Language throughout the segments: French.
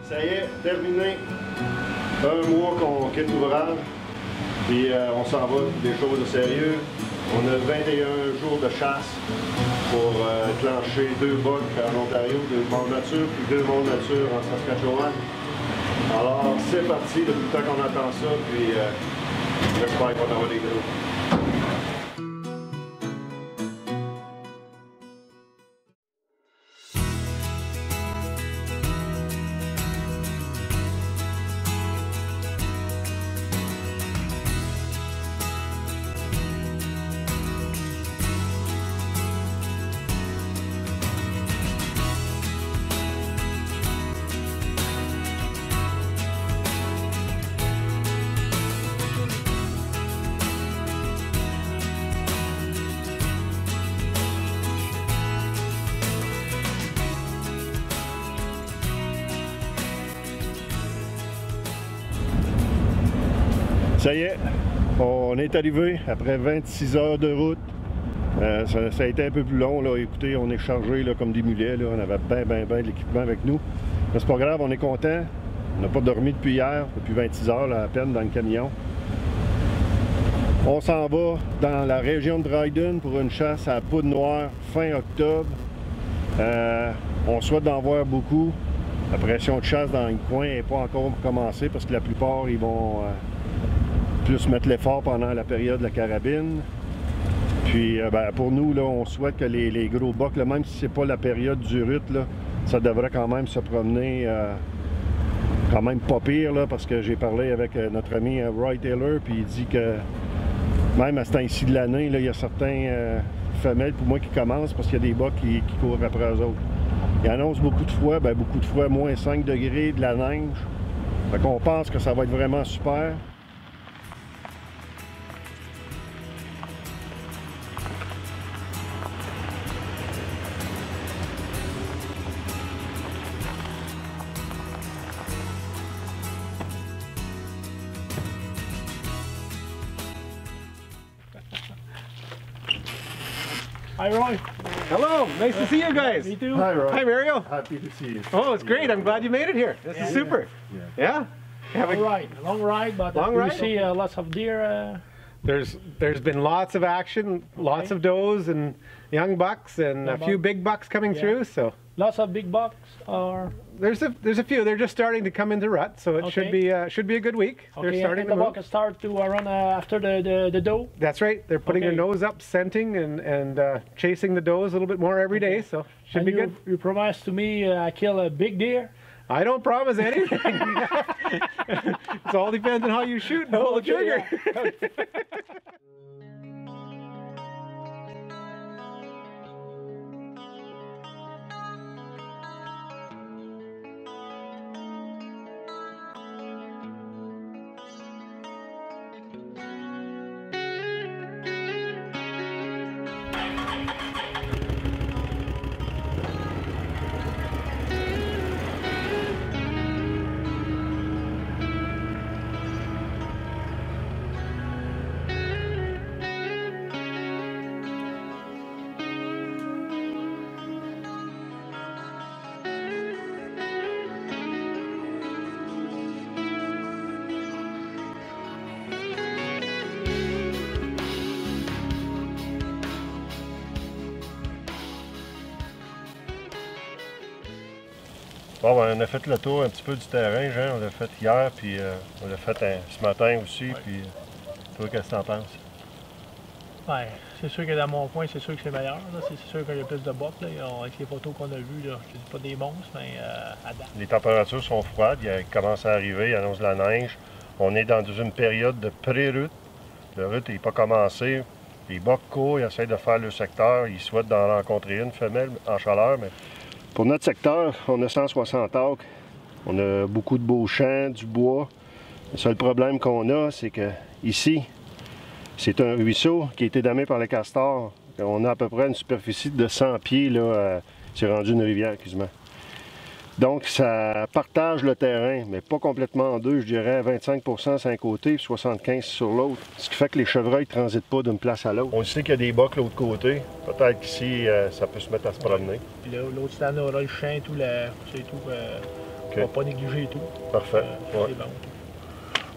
Ça y est, terminé. Un mois qu'on quitte l'ouvrage. Puis on s'en va pour des choses de sérieux. On a 21 jours de chasse pour clencher 2 bucks en Ontario, 2 mondes nature, puis 2 mondes nature en Saskatchewan. Alors c'est parti, depuis le temps qu'on attend ça, puis j'espère qu'on aura des gros. Ça y est, on est arrivé après 26 heures de route. Ça a été un peu plus long, là. Écoutez, on est chargé là, comme des mulets, là. On avait bien de l'équipement avec nous. Mais c'est pas grave, on est content. On n'a pas dormi depuis hier, depuis 26 heures là, à peine dans le camion. On s'en va dans la région de Dryden pour une chasse à la poudre noire fin octobre. On souhaite d'en voir beaucoup. La pression de chasse dans le coin n'est pas encore commencée parce que la plupart ils vont plus mettre l'effort pendant la période de la carabine. Puis pour nous, là, on souhaite que les gros bucks, là, même si c'est pas la période du rut, là, ça devrait quand même se promener quand même pas pire, là, parce que j'ai parlé avec notre ami Roy Taylor, puis il dit que même à ce temps-ci de l'année, il y a certains femelles pour moi qui commencent parce qu'il y a des bucks qui courent après eux autres. Il annonce beaucoup de fois moins 5 degrés, de la neige. Fait qu'on pense que ça va être vraiment super. Hi, Roy. Hello, nice to see you guys. Me too. Hi, Roy. Hi, Mario. Happy to see you. Oh, it's great. I'm glad you made it here. This is super. Yeah. Long ride, but Long you ride? see lots of deer. There's been lots of action, lots of does and young bucks, and a few big bucks coming through. So Lots of big bucks, or there's a few. They're just starting to come into rut, so it should be a good week. They're starting and to the move. buck start to run after the doe. That's right. They're putting their nose up, scenting and chasing the does a little bit more every day. So should be good. You promised to me I kill a big deer. I don't promise anything. It all depends on how you shoot and pull the trigger. Bon, ben, on a fait le tour un petit peu du terrain, Jean. On l'a fait hier, puis on l'a fait ce matin aussi. Puis toi, qu'est-ce que t'en penses? Ouais, c'est sûr que dans mon coin, c'est sûr que c'est meilleur. C'est sûr qu'il y a plus de bucks. Avec les photos qu'on a vues, là, je dis pas des monstres, mais à date. Les températures sont froides, il commence à arriver, il annonce de la neige. On est dans une période de pré-rut. Le rut n'est pas commencé. Les bucks courent, ils essaient de faire le secteur. Ils souhaitent d'en rencontrer une femelle en chaleur, mais pour notre secteur, on a 160 acres. On a beaucoup de beaux champs, du bois. Le seul problème qu'on a, c'est que ici, c'est un ruisseau qui a été damé par le castor. On a à peu près une superficie de 100 pieds, là, c'est rendu une rivière quasiment. Donc ça partage le terrain, mais pas complètement en deux, je dirais 25% sur un côté et 75% sur l'autre. Ce qui fait que les chevreuils ne transitent pas d'une place à l'autre. On sait qu'il y a des bocs de l'autre côté. Peut-être qu'ici, ça peut se mettre à se promener. Puis l'autre stand aura le champ, c'est tout On va pas négliger tout. Parfait. Ouais. C'est bon.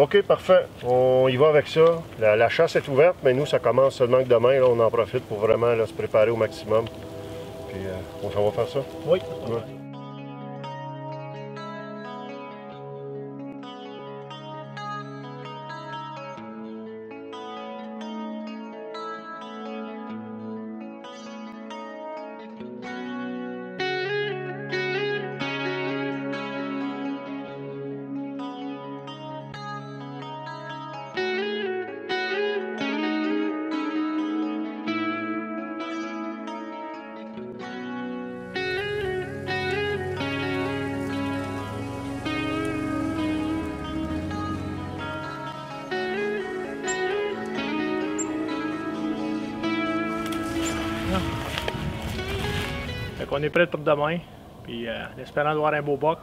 OK, parfait. On y va avec ça. La chasse est ouverte, mais nous, ça commence seulement que demain. Là, on en profite pour vraiment là, se préparer au maximum. Puis on s'en va faire ça. Oui. Ouais. Fait qu'on est prêt pour demain, puis en espérant de voir un beau buck.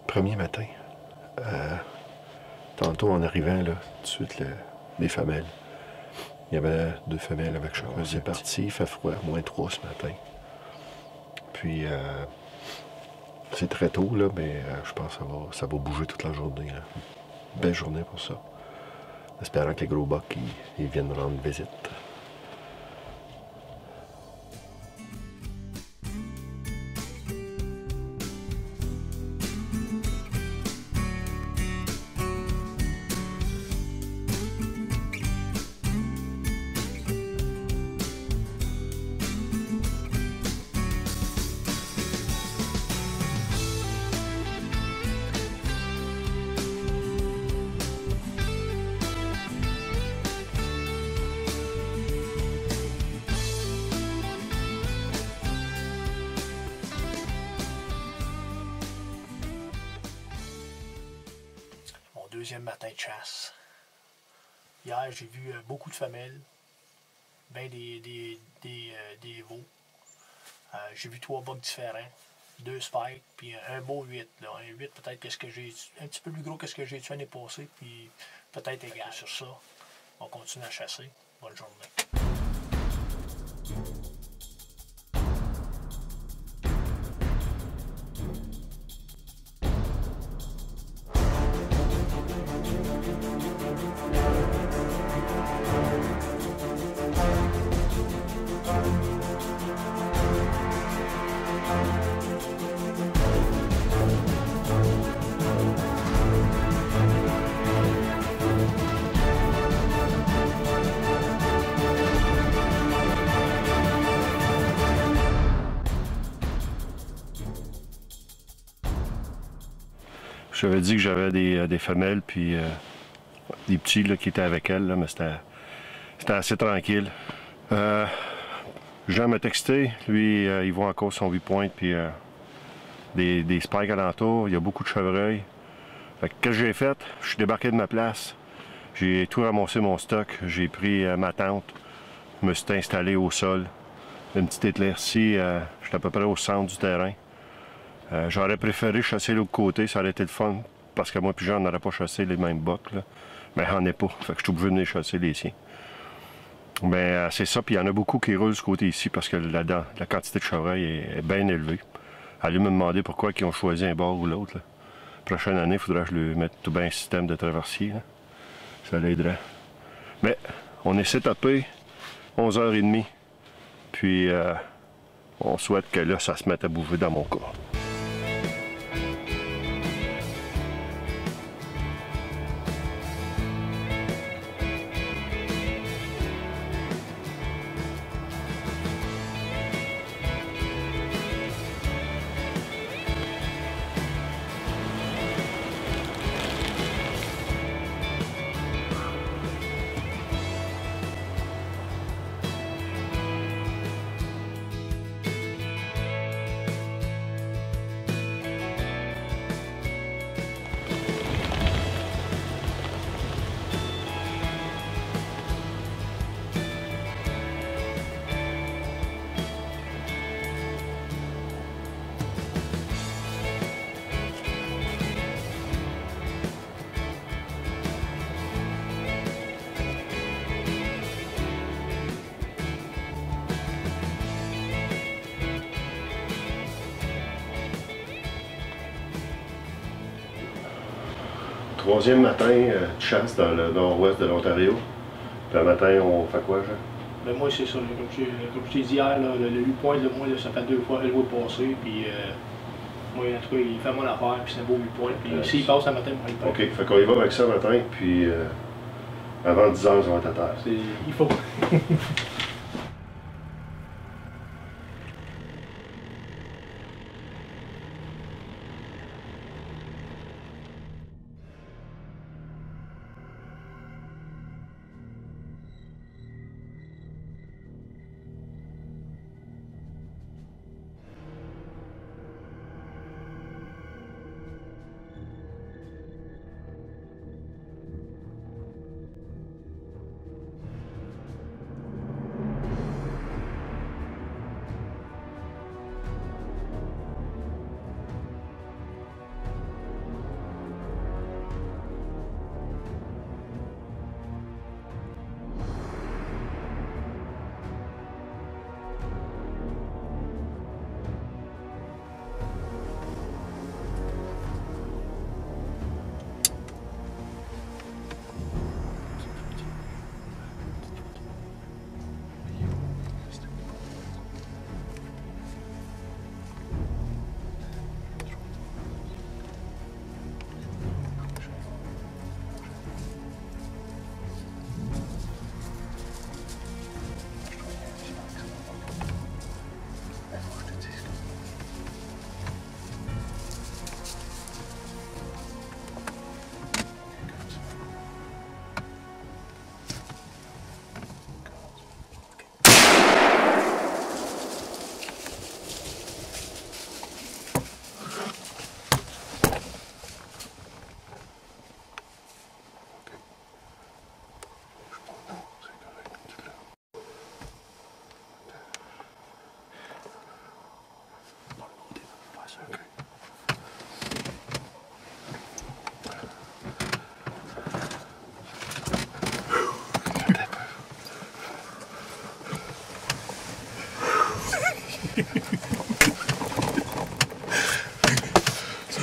Premier matin, tantôt en arrivant, là, tout de suite, les femelles. Il y avait 2 femelles avec chacun. C'est parti, il fait froid, -3 ce matin. Puis, c'est très tôt, là, mais je pense que ça va bouger toute la journée. Là. Belle journée pour ça. Espérant que les gros bucks, ils viennent rendre visite. Deuxième matin de chasse. Hier, j'ai vu beaucoup de femelles, ben des veaux. J'ai vu 3 bucks différents, 2 spikes, puis un beau 8. Là. Un 8 peut-être que ce que j'ai un petit peu plus gros que ce que j'ai tué l'année passée, puis peut-être égal sur ça. On continue à chasser. Bonne journée. J'avais dit que j'avais des femelles, puis des petits là, qui étaient avec elles, là, mais c'était assez tranquille. Jean m'a texté, lui, il voit encore son 8 pointes, puis des spikes alentour, il y a beaucoup de chevreuils. Fait que qu'est-ce que j'ai fait? Je suis débarqué de ma place, j'ai tout ramassé mon stock, j'ai pris ma tente, je me suis installé au sol, une petite éclaircie, j'étais à peu près au centre du terrain. J'aurais préféré chasser l'autre côté, ça aurait été le fun, parce que moi puis Jean n'aurait pas chassé les mêmes bucks, là. Mais j'en ai pas, fait que je suis obligé de venir chasser les siens. Mais c'est ça, puis il y en a beaucoup qui roulent ce côté ici, parce que la quantité de chevreuil est bien élevée. Allez me demander pourquoi ils ont choisi un bord ou l'autre. Prochaine année, il faudra que je lui mette tout bien un système de traversier, là. Ça l'aiderait. Mais on est setupé 11h30, puis on souhaite que là, ça se mette à bouger dans mon cas. troisième matin de chasse dans le nord-ouest de l'Ontario. Puis un matin, on fait quoi, Jean? Ben moi, c'est ça. Comme je t'ai dit hier, là, le 8 points, moi, là, ça fait 2 fois que je vois passer. Puis, moi, en tout cas, il fait mon affaire, puis c'est un beau 8 points. Puis s'il passe un matin, il passe. OK, fait qu'on y va avec ça le matin, puis avant 10 heures, on va être à terre. Il faut.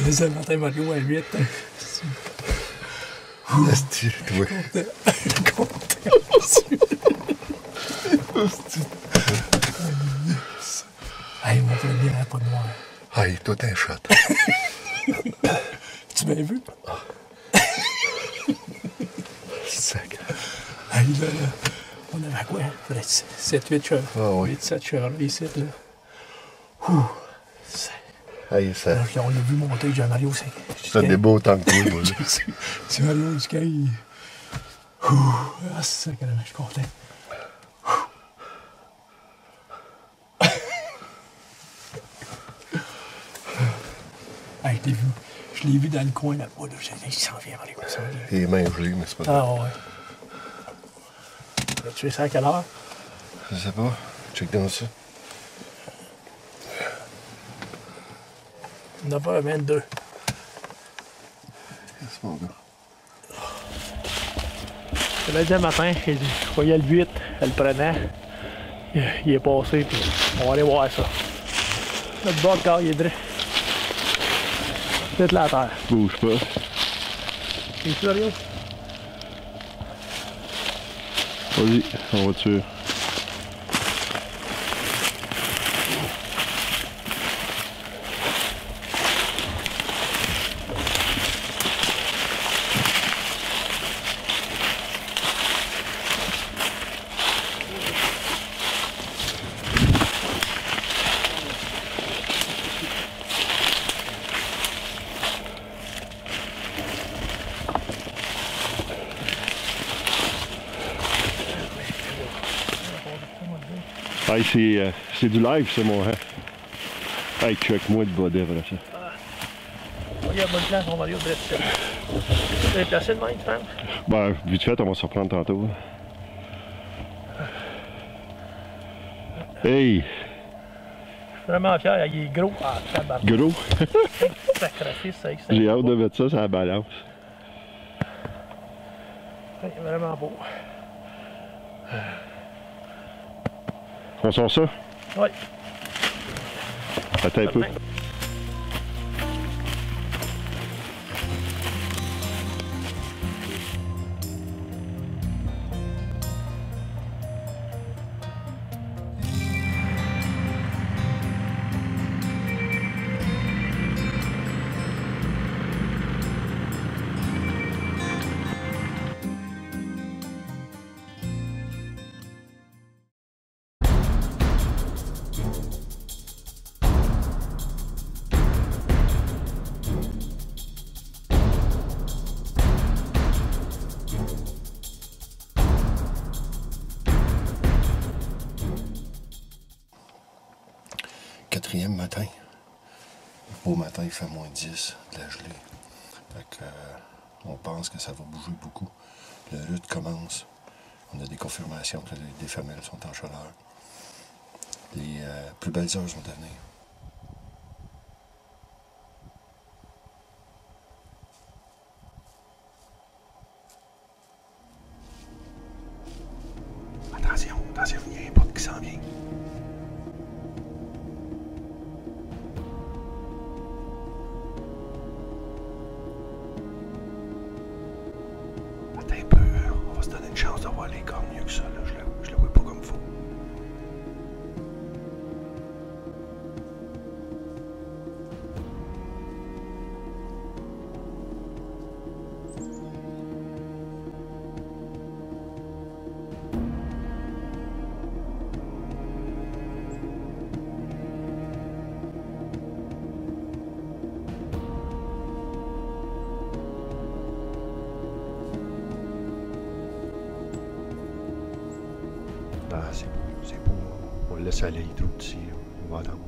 C'est le matin, Mario, à 8. Hostie, toi. Hey, mon frère, il n'y a pas de noir. Hey, toi, t'es un shot. Tu m'as vu? Sac. Hey, là, on avait quoi? 7-8 chevaux. Ah oui. 7 chevaux, ici, là. Ouh. Hey, ça. Alors, on l'a vu monter, j'ai Mario. Ça des beaux temps que toi, moi. C'est Mario jusqu'à. Ah, c'est ça, quand même, je suis content. Hey, je l'ai vu dans le coin là-bas, là. J'ai dit, il s'en vient, Mario, il s'en vient. Il est même gelé, mais c'est pas Ah, ouais. Tu fais ça à quelle heure? Je sais pas. Check dans ça. 9h22. C'est mon gars. Le lundi matin, je voyais le 8, elle le prenait. Il est passé, puis on va aller voir ça. Notre bord de corps, il est droit. C'est la terre. Bouge pas. T'es sérieux? Vas-y, en voiture. Hey, c'est du live, ça, mon. Hey, check-moi de bas d'œuvre, ça. Il y a bonne place, on va aller au dresse. Tu es placé de même, tu penses? Ben, vite fait, on va se reprendre tantôt. Hey! Vraiment fier, il est gros. Ah, tabarnak. Gros! Sacrifice, ça. J'ai hâte de mettre ça sur la balance. C'est vraiment beau. On sort ça? Oui. Attends un peu. matin. Beau matin, il fait moins 10, de la gelée. Fait que, on pense que ça va bouger beaucoup. La lutte commence. On a des confirmations que les femelles sont en chaleur. Les plus belles heures sont à venir. Attention, il y a un bug qui s'en vient. Attends un peu, on va se donner une chance de voir les cornes mieux que ça. Là. Je le vois pas comme il faut. Ah, c'est beau. On le laisse aller tout ici. On va attendre.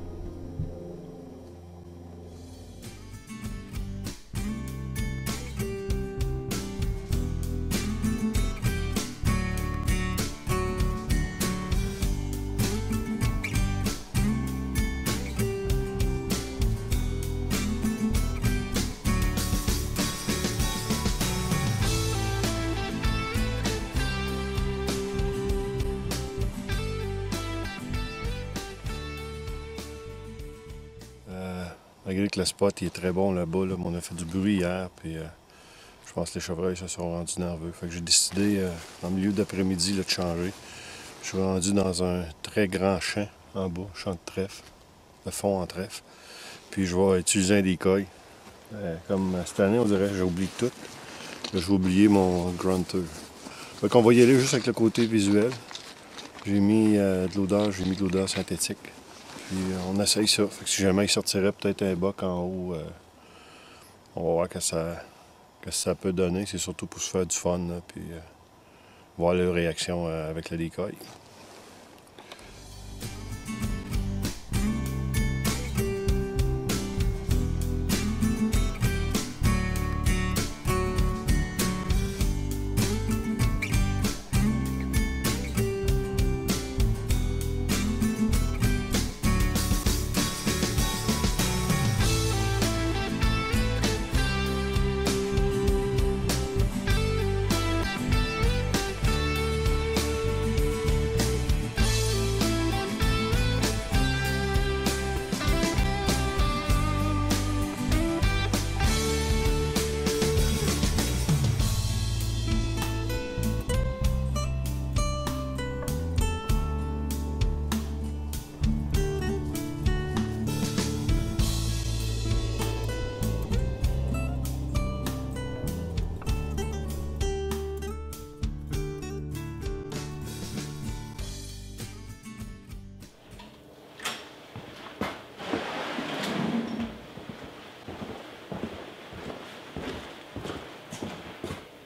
Malgré que le spot il est très bon là-bas, là, on a fait du bruit hier, puis je pense que les chevreuils se sont rendus nerveux. Fait que j'ai décidé, en milieu d'après-midi, de changer. Je suis rendu dans un très grand champ en bas, champ de trèfle, de fond en trèfle. Puis je vais utiliser un decoy. Comme cette année, on dirait que j'ai oublié tout. Là, j'ai oublié mon grunter. Fait qu'on va y aller juste avec le côté visuel. J'ai mis de l'odeur synthétique. Puis on essaye ça. Fait que si jamais il sortirait peut-être un boc en haut, on va voir que ça peut donner. C'est surtout pour se faire du fun, là, puis voir leur réaction avec le decoy.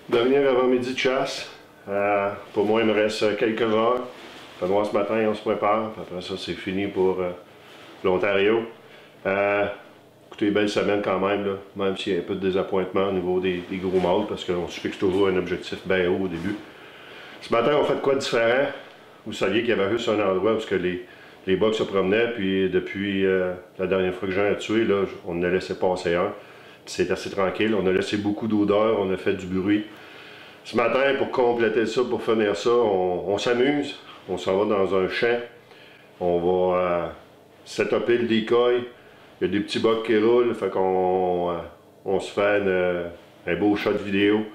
Dernier avant-midi de chasse. Pour moi, il me reste quelques heures. Fait noir ce matin, on se prépare. Après ça, c'est fini pour l'Ontario. Écoutez, belle semaine quand même, là, même s'il y a un peu de désappointement au niveau des gros mâles, parce qu'on se fixe toujours un objectif bien haut au début. Ce matin, on fait de quoi de différent? Vous saviez qu'il y avait juste un endroit où les bucks se promenaient, puis depuis la dernière fois que j'en ai tué, là, on en a laissé passer un. C'est assez tranquille, on a laissé beaucoup d'odeur, on a fait du bruit. Ce matin, pour compléter ça, pour finir ça, on s'amuse. On s'en va dans un champ. On va setuper le decoy. Il y a des petits bucks qui roulent, fait qu'on se fait un beau shot vidéo.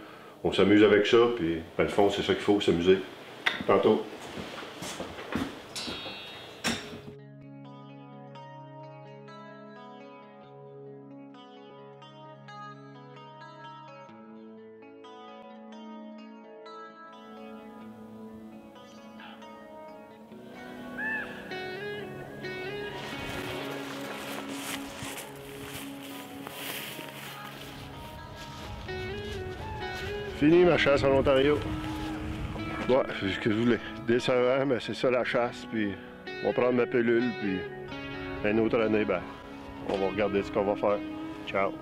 On s'amuse avec ça, puis dans le fond, c'est ça qu'il faut, s'amuser. Tantôt. Fini ma chasse en Ontario. Ouais, c'est ce que je voulais. Décevant, mais c'est ça la chasse, puis on va prendre ma pilule, puis une autre année, ben, on va regarder ce qu'on va faire. Ciao!